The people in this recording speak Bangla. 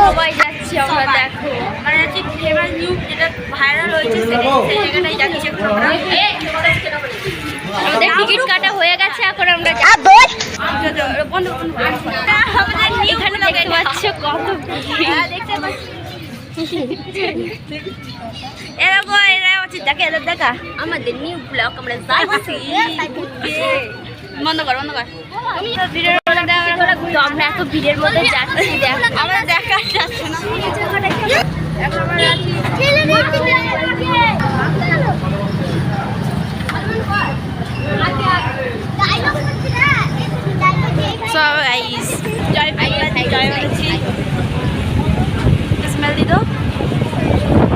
সবাই যাচ্ছি আমরা, দেখো মানে যাচ্ছি ফেমাস নিউ যেটা ভাইরাল হয়েছে সেই জায়গাটাই যাচ্ছি আমরা। আমাদের টিকিট কাটা হয়ে গেছে, এখন আমরা এখানে দেখতে পাচ্ছ কত দেখতে পাচ্ছি। এরকম এরা হচ্ছে দেখা এদের দেখা আমাদের নিউ ব্লগ আমরা যাচ্ছি। বন্ধ কর বন্ধ কর, আমরা এত ভিড়ের মধ্যে যাচ্ছি, আমরা দেখা যাচ্ছে না। এখন আমরা যাচ্ছি